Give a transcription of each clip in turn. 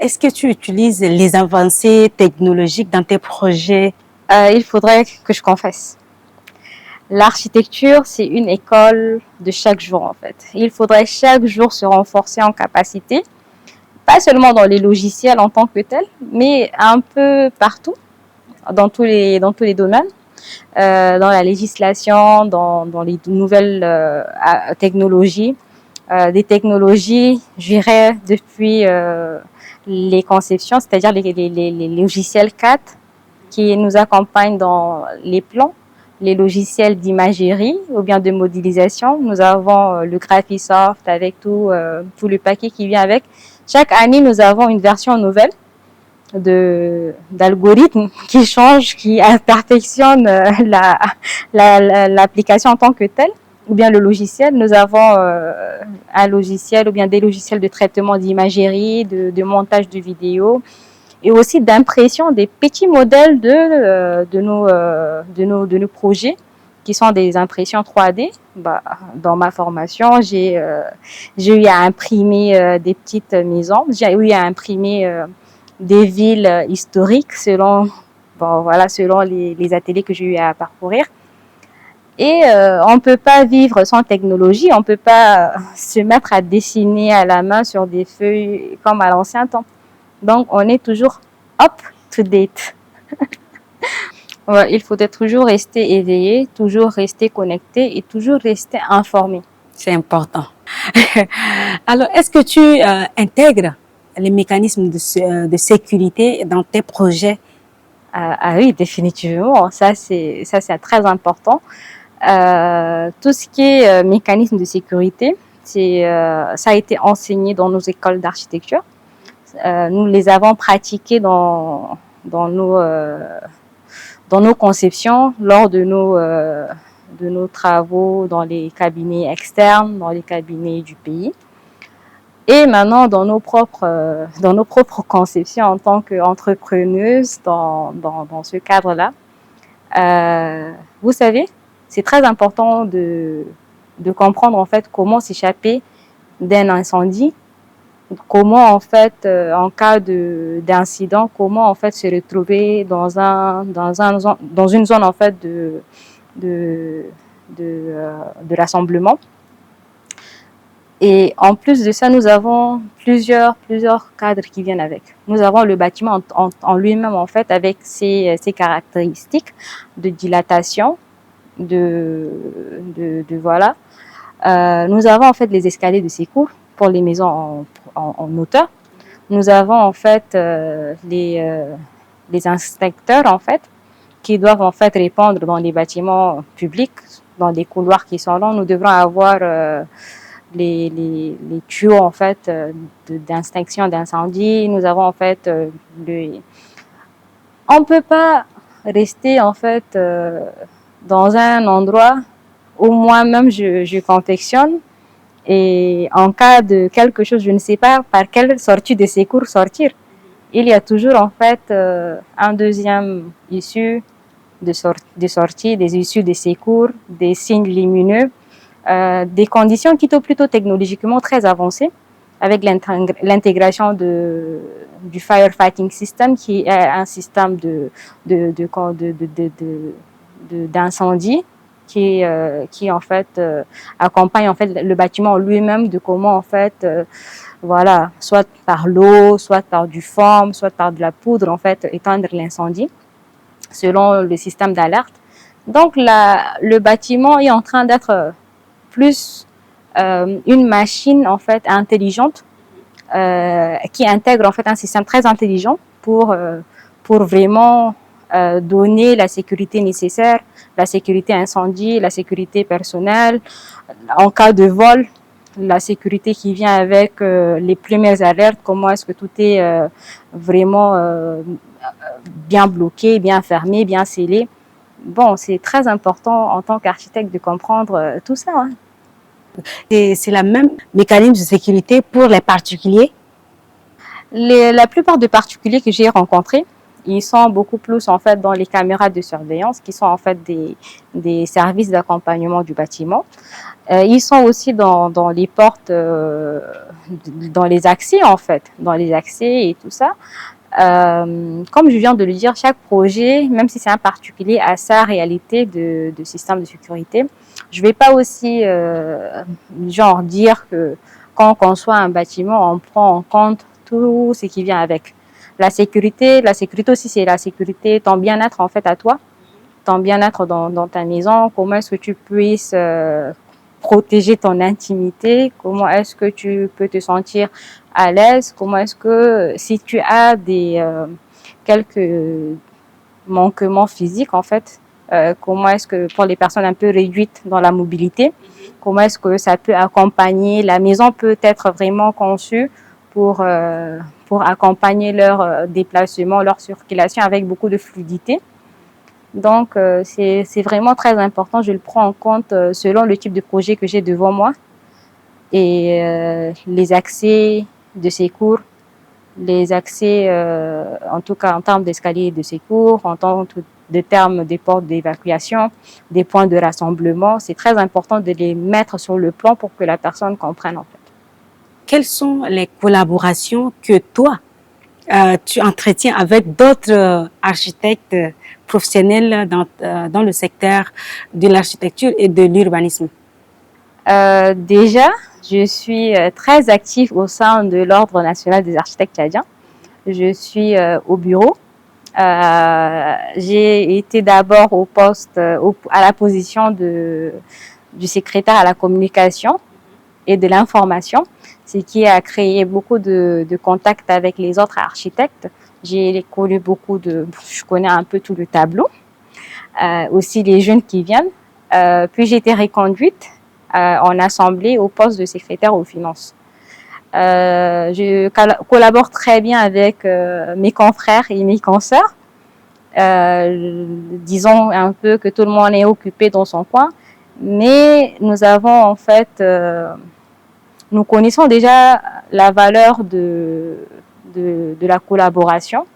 Est-ce que tu utilises les avancées technologiques dans tes projets? Il faudrait que je confesse. L'architecture, c'est une école de chaque jour en fait. Il faudrait chaque jour se renforcer en capacité, pas seulement dans les logiciels en tant que tels, mais un peu partout, dans tous les domaines, dans la législation, dans les nouvelles technologies, des technologies, je dirais, depuis les conceptions, c'est-à-dire les logiciels CAD qui nous accompagnent dans les plans, les logiciels d'imagerie ou bien de modélisation. Nous avons le Graphisoft avec tout le paquet qui vient avec. Chaque année, nous avons une version nouvelle d'algorithmes qui changent, qui perfectionnent l'application en tant que telle, ou bien le logiciel. Nous avons un logiciel ou bien des logiciels de traitement d'imagerie, de montage de vidéos, et aussi d'impression des petits modèles de nos projets qui sont des impressions 3D. Dans ma formation, j'ai eu à imprimer des petites maisons, j'ai eu à imprimer des villes historiques selon les ateliers que j'ai eu à parcourir. Et on ne peut pas vivre sans technologie, on ne peut pas se mettre à dessiner à la main sur des feuilles comme à l'ancien temps. Donc, on est toujours up to date. Ouais, il faudrait toujours rester éveillé, toujours rester connecté et toujours rester informé. C'est important. Alors, est-ce que tu intègres les mécanismes de sécurité dans tes projets? Ah oui, définitivement. Ça, c'est très important. Tout ce qui est mécanisme de sécurité, ça a été enseigné dans nos écoles d'architecture. Nous les avons pratiqués dans nos conceptions, lors de nos travaux dans les cabinets externes, dans les cabinets du pays. Et maintenant, dans nos propres conceptions en tant qu'entrepreneuse dans ce cadre-là. Vous savez, c'est très important de comprendre en fait comment s'échapper d'un incendie, comment en fait en cas d'incident, comment en fait se retrouver dans une zone en fait de rassemblement. Et en plus de ça, nous avons plusieurs cadres qui viennent avec. Nous avons le bâtiment en lui-même en fait avec ses caractéristiques de dilatation, voilà. Nous avons en fait les escaliers de secours pour les maisons en hauteur. Nous avons en fait les inspecteurs en fait qui doivent en fait répondre dans les bâtiments publics, dans les couloirs qui sont longs. Nous devrons avoir les tuyaux en fait d'extinction d'incendie. Nous avons en fait on peut pas rester en fait dans un endroit où moi-même je confectionne et en cas de quelque chose, je ne sais pas par quelle sortie de secours sortir. Il y a toujours en fait un deuxième issue de sortie, des issues de secours, des signes lumineux, des conditions qui sont plutôt technologiquement très avancées, avec l'intégration du firefighting system, qui est un système d'incendie qui en fait accompagne en fait le bâtiment lui-même de comment en fait voilà, soit par l'eau, soit par du foam, soit par de la poudre en fait éteindre l'incendie selon le système d'alerte. Donc le bâtiment est en train d'être plus une machine en fait intelligente qui intègre en fait un système très intelligent pour vraiment donner la sécurité nécessaire, la sécurité incendie, la sécurité personnelle, en cas de vol, la sécurité qui vient avec les premières alertes, comment est-ce que tout est vraiment bien bloqué, bien fermé, bien scellé. Bon, c'est très important en tant qu'architecte de comprendre tout ça. Hein. Et c'est le même mécanisme de sécurité pour les particuliers? La plupart des particuliers que j'ai rencontrés, ils sont beaucoup plus en fait dans les caméras de surveillance qui sont en fait des services d'accompagnement du bâtiment. Ils sont aussi dans les portes, dans les accès en fait, dans les accès et tout ça. Comme je viens de le dire, chaque projet, même si c'est un particulier, a sa réalité de système de sécurité. Je vais pas aussi genre dire que quand on conçoit un bâtiment, on prend en compte tout ce qui vient avec. La sécurité aussi, c'est la sécurité, ton bien-être en fait à toi, ton bien-être dans ta maison, comment est-ce que tu puisses protéger ton intimité, comment est-ce que tu peux te sentir à l'aise, comment est-ce que si tu as quelques manquements physiques en fait, comment est-ce que pour les personnes un peu réduites dans la mobilité, comment est-ce que ça peut accompagner, la maison peut être vraiment conçue pour accompagner leur déplacement, leur circulation avec beaucoup de fluidité. Donc, c'est vraiment très important. Je le prends en compte selon le type de projet que j'ai devant moi et les accès de secours, les accès, en tout cas en termes d'escalier de secours, en termes des portes d'évacuation, des points de rassemblement. C'est très important de les mettre sur le plan pour que la personne comprenne en fait. Quelles sont les collaborations que toi, tu entretiens avec d'autres architectes professionnels dans le secteur de l'architecture et de l'urbanisme? Déjà, je suis très active au sein de l'Ordre national des architectes tchadiens. Je suis au bureau. J'ai été d'abord au poste, à la position du secrétaire à la communication et de l'information, ce qui a créé beaucoup de contacts avec les autres architectes. J'ai connu je connais un peu tout le tableau, aussi les jeunes qui viennent. Puis j'ai été reconduite en assemblée au poste de secrétaire aux finances. Je collabore très bien avec mes confrères et mes consoeurs. Disons un peu que tout le monde est occupé dans son coin, mais nous avons en fait nous connaissons déjà la valeur de la collaboration,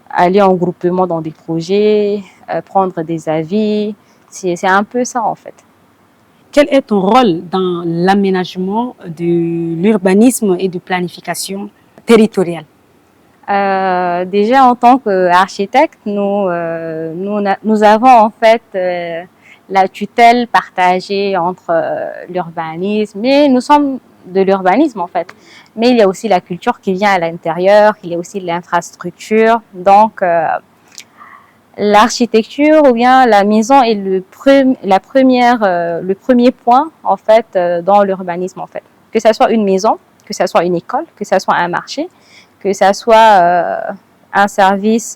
aller en groupement dans des projets, prendre des avis, c'est un peu ça en fait. Quel est ton rôle dans l'aménagement de l'urbanisme et de planification territoriale? Déjà en tant qu'architecte, nous avons en fait la tutelle partagée entre l'urbanisme, mais nous sommes de l'urbanisme en fait. Mais il y a aussi la culture qui vient à l'intérieur, il y a aussi l'infrastructure. Donc l'architecture ou bien la maison est le premier point en fait dans l'urbanisme en fait. Que ça soit une maison, que ça soit une école, que ça soit un marché, que ça soit un service,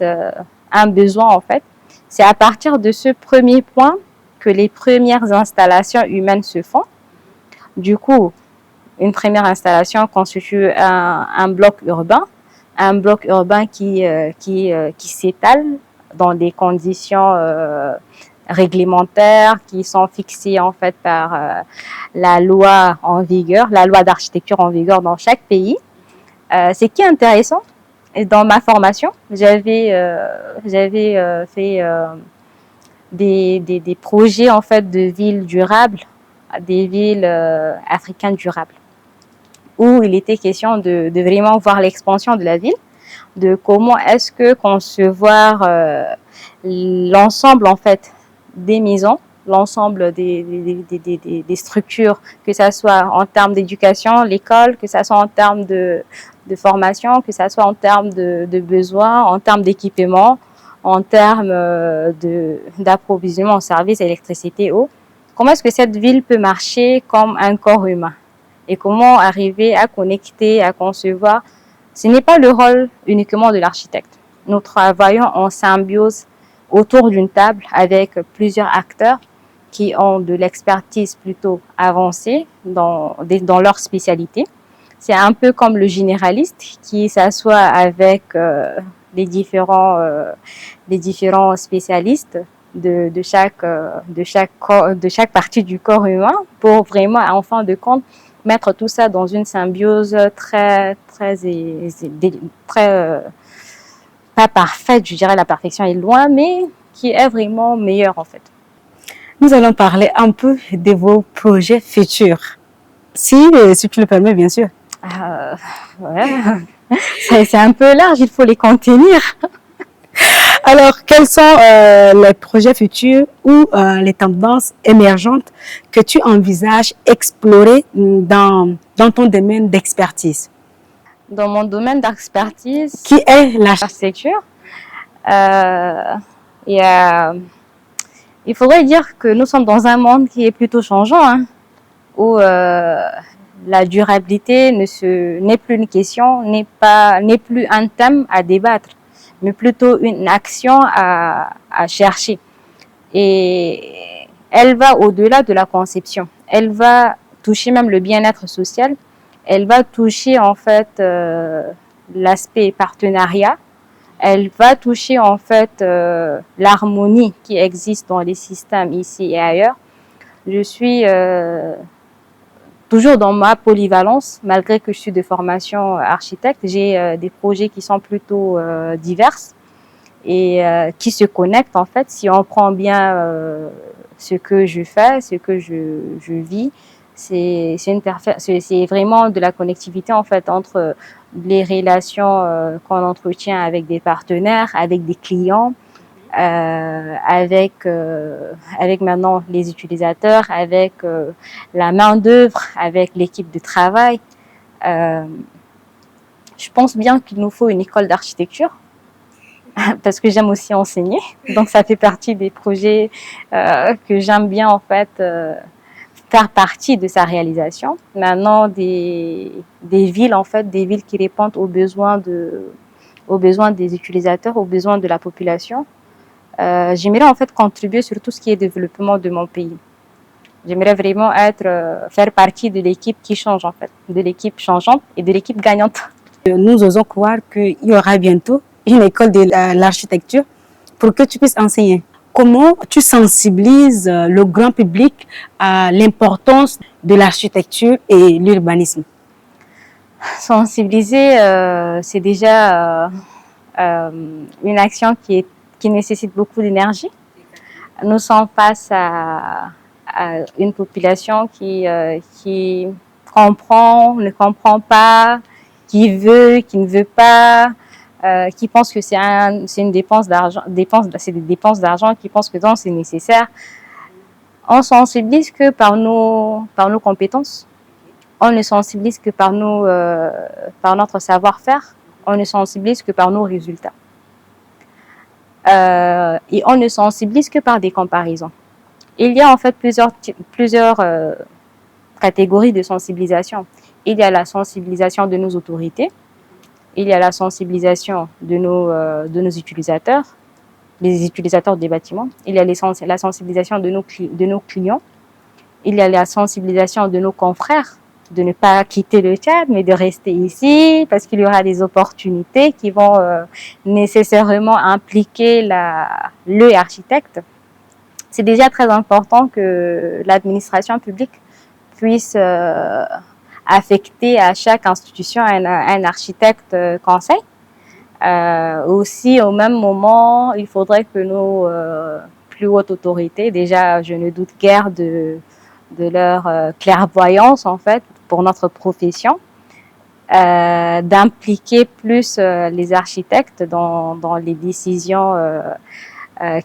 un besoin en fait. C'est à partir de ce premier point que les premières installations humaines se font. Du coup, une première installation constitue un bloc urbain qui s'étale dans des conditions réglementaires qui sont fixées en fait par la loi en vigueur, la loi d'architecture en vigueur dans chaque pays. Ce qui est intéressant, dans ma formation, j'avais fait des projets en fait de villes durables, des villes africaines durables, où il était question de vraiment voir l'expansion de la ville, de comment est-ce que concevoir l'ensemble en fait des maisons, l'ensemble des structures, que ça soit en termes d'éducation, l'école, que ça soit en termes de formation, que ça soit en termes de besoins, en termes d'équipement, en termes d'approvisionnement en services, électricité, eau. Comment est-ce que cette ville peut marcher comme un corps humain? Et comment arriver à connecter, à concevoir? Ce n'est pas le rôle uniquement de l'architecte. Nous travaillons en symbiose autour d'une table avec plusieurs acteurs qui ont de l'expertise plutôt avancée dans leur spécialité. C'est un peu comme le généraliste qui s'assoit avec les différents spécialistes de chaque partie du corps humain pour vraiment, en fin de compte, mettre tout ça dans une symbiose très pas parfaite, je dirais la perfection est loin, mais qui est vraiment meilleure en fait. Nous allons parler un peu de vos projets futurs. Si tu le permets, bien sûr. Ouais. C'est un peu large, il faut les contenir. Alors, quels sont les projets futurs ou les tendances émergentes que tu envisages explorer dans ton domaine d'expertise? Dans mon domaine d'expertise, Qui est l'architecture, il y a il faudrait dire que nous sommes dans un monde qui est plutôt changeant, hein, où la durabilité n'est plus une question, n'est plus un thème à débattre, mais plutôt une action à chercher. Et elle va au-delà de la conception. Elle va toucher même le bien-être social. Elle va toucher en fait l'aspect partenariat. Elle va toucher en fait l'harmonie qui existe dans les systèmes ici et ailleurs. Je suis toujours dans ma polyvalence, malgré que je suis de formation architecte. J'ai des projets qui sont plutôt divers et qui se connectent en fait. Si on prend bien ce que je fais, ce que je vis, c'est vraiment de la connectivité en fait entre les relations qu'on entretient avec des partenaires, avec des clients, avec maintenant les utilisateurs, avec la main d'œuvre, avec l'équipe de travail. Je pense bien qu'il nous faut une école d'architecture parce que j'aime aussi enseigner, donc ça fait partie des projets que j'aime bien en fait faire partie de sa réalisation. Maintenant, des villes en fait, des villes qui répondent aux besoins des utilisateurs, aux besoins de la population. J'aimerais en fait contribuer sur tout ce qui est développement de mon pays. J'aimerais vraiment faire partie de l'équipe qui change en fait, de l'équipe changeante et de l'équipe gagnante. Nous osons croire qu'il y aura bientôt une école de l'architecture pour que tu puisses enseigner. Comment tu sensibilises le grand public à l'importance de l'architecture et l'urbanisme? Sensibiliser, c'est déjà une action qui nécessite beaucoup d'énergie. Nous sommes face à une population qui comprend, ne comprend pas, qui veut, qui ne veut pas, qui pense que c'est une dépense d'argent, c'est des dépenses d'argent, qui pense que non, c'est nécessaire. On sensibilise que par nos compétences. On ne sensibilise que par notre savoir-faire. On ne sensibilise que par nos résultats. Et on ne sensibilise que par des comparaisons. Il y a en fait plusieurs catégories de sensibilisation. Il y a la sensibilisation de nos autorités, il y a la sensibilisation de nos utilisateurs, les utilisateurs des bâtiments, il y a la sensibilisation de nos clients, il y a la sensibilisation de nos confrères, de ne pas quitter le Tchad, mais de rester ici, parce qu'il y aura des opportunités qui vont nécessairement impliquer le architecte. C'est déjà très important que l'administration publique puisse affecter à chaque institution un architecte conseil. Aussi, au même moment, il faudrait que nos plus hautes autorités, déjà, je ne doute guère de leur clairvoyance, en fait, pour notre profession, d'impliquer plus les architectes dans les décisions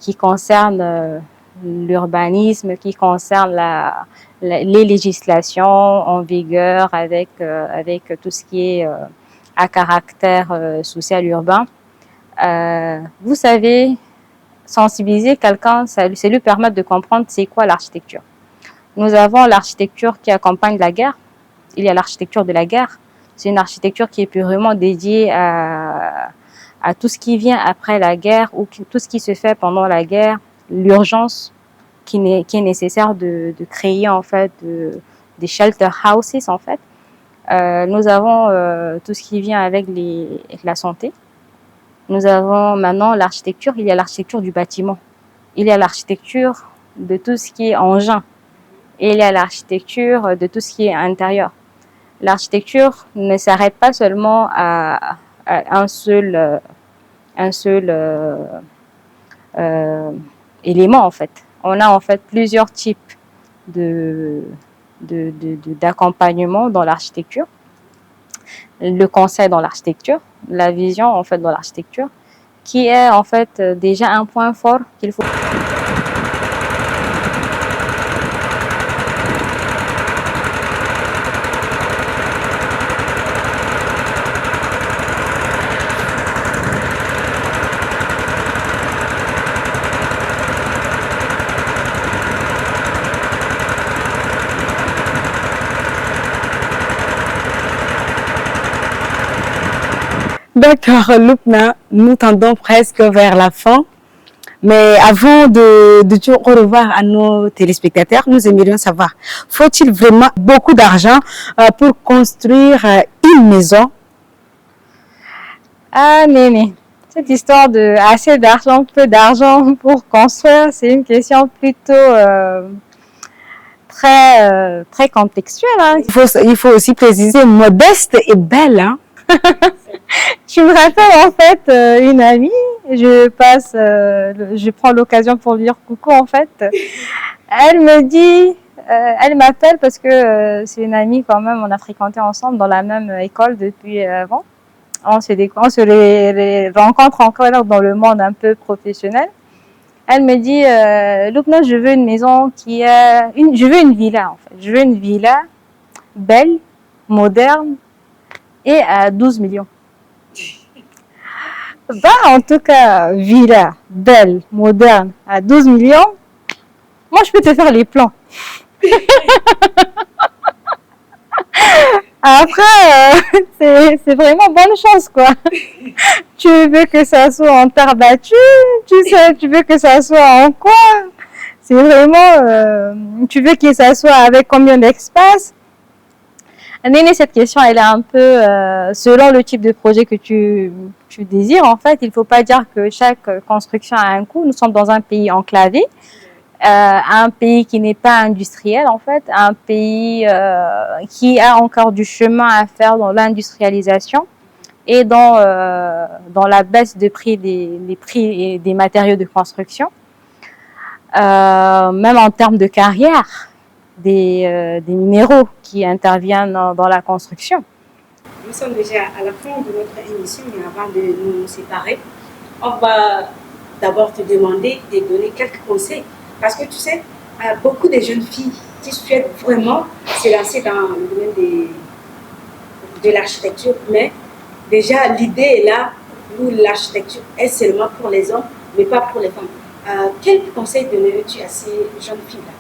qui concernent l'urbanisme, qui concernent les législations en vigueur avec tout ce qui est à caractère social urbain. Vous savez, sensibiliser quelqu'un, c'est lui permettre de comprendre c'est quoi l'architecture. Nous avons l'architecture qui accompagne la guerre. Il y a l'architecture de la guerre. C'est une architecture qui est purement dédiée à tout ce qui vient après la guerre ou tout ce qui se fait pendant la guerre, l'urgence qui est nécessaire de créer en fait des shelter houses en fait. Nous avons tout ce qui vient avec la santé. Nous avons maintenant l'architecture, il y a l'architecture du bâtiment. Il y a l'architecture de tout ce qui est engin. Et il y a l'architecture de tout ce qui est intérieur. L'architecture ne s'arrête pas seulement à un seul un seul élément en fait. On a en fait plusieurs types d'accompagnement dans l'architecture. Le conseil dans l'architecture, la vision en fait dans l'architecture, qui est en fait déjà un point fort qu'il faut. D'accord, Lubna, nous tendons presque vers la fin. Mais avant de dire au revoir à nos téléspectateurs, nous aimerions savoir, faut-il vraiment beaucoup d'argent pour construire une maison? Ah, Néné, cette histoire de assez d'argent, peu d'argent pour construire, c'est une question plutôt très contextuelle. Hein. Il faut aussi préciser modeste et belle. Hein? Je me rappelle en fait une amie, je prends l'occasion pour lui dire coucou en fait. Elle me dit, elle m'appelle parce que c'est une amie quand même, on a fréquenté ensemble dans la même école depuis avant. On se les rencontre encore dans le monde un peu professionnel. Elle me dit, Lubna, je veux une maison je veux une villa en fait. Je veux une villa belle, moderne et à 12 millions. Bah, en tout cas, villa, belle, moderne, à 12 millions, moi, je peux te faire les plans. Après, c'est vraiment bonne chance, quoi. Tu veux que ça soit en terre battue, tu veux que ça soit en quoi? C'est vraiment, tu veux que ça soit avec combien d'espace? Néné, cette question, elle est un peu selon le type de projet que tu désires. En fait, il ne faut pas dire que chaque construction a un coût. Nous sommes dans un pays enclavé, un pays qui n'est pas industriel, en fait, un pays qui a encore du chemin à faire dans l'industrialisation et dans la baisse de prix des prix des matériaux de construction. Même en termes de carrière. Des minéraux qui interviennent dans la construction. Nous sommes déjà à la fin de notre émission, mais avant de nous séparer, on va d'abord te demander de donner quelques conseils. Parce que tu sais, beaucoup de jeunes filles qui souhaitent vraiment se lancer dans le domaine de l'architecture, mais déjà l'idée est là où l'architecture est seulement pour les hommes, mais pas pour les femmes. Quel conseil donnerais-tu à ces jeunes filles-là?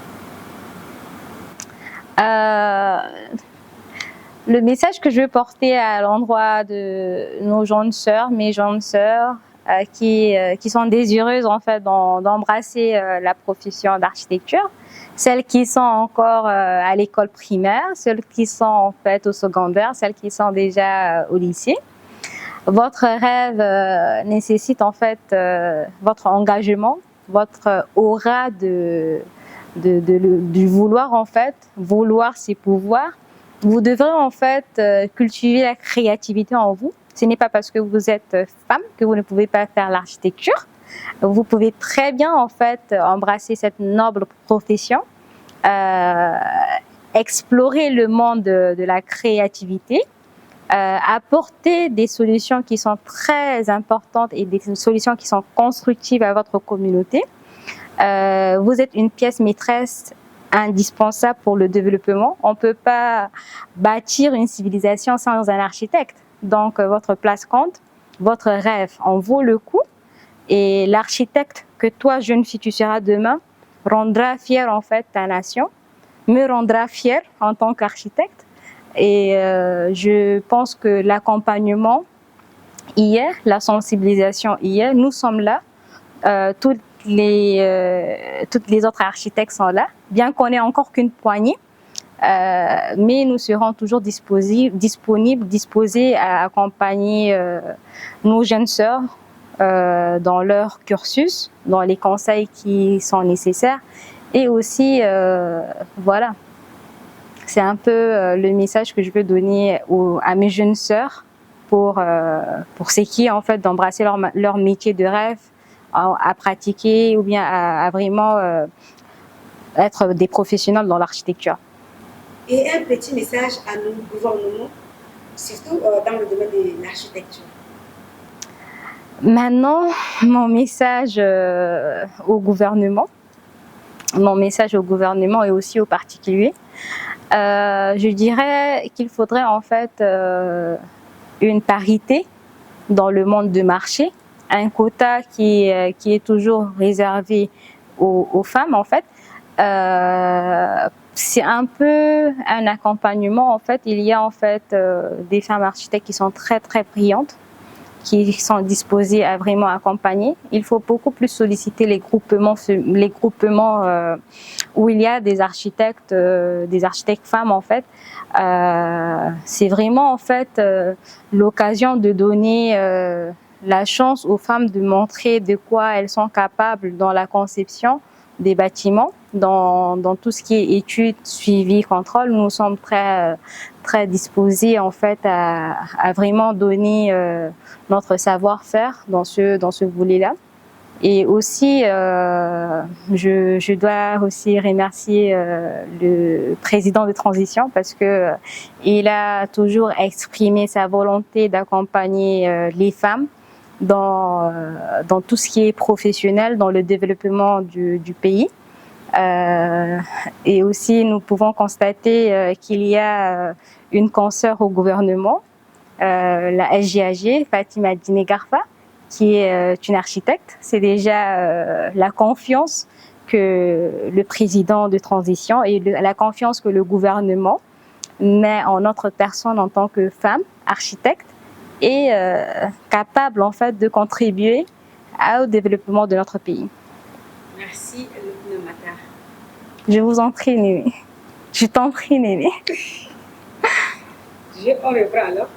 Le message que je veux porter à l'endroit de nos jeunes sœurs, mes jeunes sœurs, qui sont désireuses en fait d'embrasser la profession d'architecture, celles qui sont encore à l'école primaire, celles qui sont en fait au secondaire, celles qui sont déjà au lycée. Votre rêve nécessite en fait votre engagement, votre aura du vouloir en fait. Vouloir, c'est pouvoir. Vous devrez en fait cultiver la créativité en vous. Ce n'est pas parce que vous êtes femme que vous ne pouvez pas faire l'architecture. Vous pouvez très bien en fait embrasser cette noble profession, explorer le monde de la créativité, apporter des solutions qui sont très importantes et des solutions qui sont constructives à votre communauté. Vous êtes une pièce maîtresse indispensable pour le développement. On ne peut pas bâtir une civilisation sans un architecte. Donc, votre place compte, votre rêve en vaut le coup. Et l'architecte que toi, jeune fille, tu seras demain, rendra fière en fait ta nation, me rendra fière en tant qu'architecte. Et je pense que l'accompagnement y est, la sensibilisation y est. Nous sommes là. Toutes les autres architectes sont là, bien qu'on ait encore qu'une poignée, mais nous serons toujours disposés à accompagner nos jeunes sœurs dans leur cursus, dans les conseils qui sont nécessaires, et aussi, voilà, c'est un peu le message que je veux donner à mes jeunes sœurs pour ce qui est en fait d'embrasser leur métier de rêve à pratiquer ou bien à vraiment être des professionnels dans l'architecture. Et un petit message à nos gouvernements, surtout dans le domaine de l'architecture. Maintenant, mon message au gouvernement et aussi aux particuliers, je dirais qu'il faudrait en fait une parité dans le monde du marché, un quota qui est toujours réservé aux femmes en fait. C'est un peu un accompagnement en fait. Il y a en fait des femmes architectes qui sont très très brillantes, qui sont disposées à vraiment accompagner. Il faut beaucoup plus solliciter les groupements où il y a des architectes femmes en fait. C'est vraiment en fait l'occasion de donner la chance aux femmes de montrer de quoi elles sont capables dans la conception des bâtiments, dans tout ce qui est études, suivi, contrôle. Nous sommes très disposés en fait à vraiment donner notre savoir-faire dans ce volet-là. Et aussi, je dois aussi remercier le président de transition parce que il a toujours exprimé sa volonté d'accompagner les femmes dans tout ce qui est professionnel, dans le développement du pays. Et aussi, nous pouvons constater qu'il y a une consoeur au gouvernement, la SGAG, Fatima Diné Garfa, qui est une architecte. C'est déjà la confiance que le président de transition et la confiance que le gouvernement met en notre personne en tant que femme architecte et capable en fait de contribuer au développement de notre pays. Merci, Lubna Matar. Je vous en prie, Néné. Je t'en prie, Néné. On reprend alors.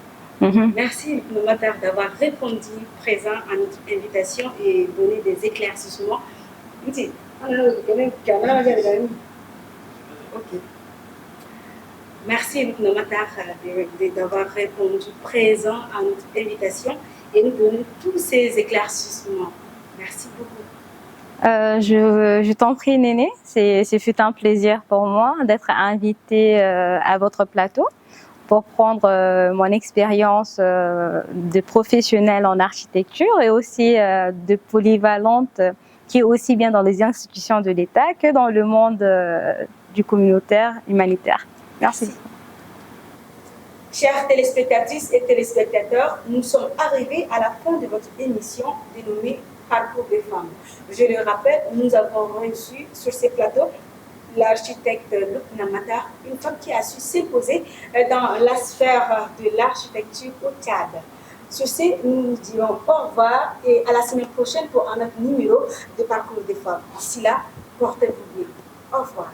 Merci, Lubna Matar, d'avoir répondu présent à notre invitation et donné des éclaircissements. Ok. Merci, Lubna Matar, d'avoir répondu présent à notre invitation et nous donner tous ces éclaircissements. Merci beaucoup. Je t'en prie, Néné. Ce fut un plaisir pour moi d'être invitée à votre plateau pour prendre mon expérience de professionnelle en architecture et aussi de polyvalente qui est aussi bien dans les institutions de l'État que dans le monde du communautaire humanitaire. Merci. Chères téléspectatrices et téléspectateurs, nous sommes arrivés à la fin de votre émission dénommée Parcours des femmes. Je le rappelle, nous avons reçu sur ces plateaux l'architecte Lubna Matar, une femme qui a su s'imposer dans la sphère de l'architecture au Tchad. Sur ce, nous nous dirons au revoir et à la semaine prochaine pour un autre numéro de Parcours des femmes. D'ici là, portez-vous bien. Au revoir.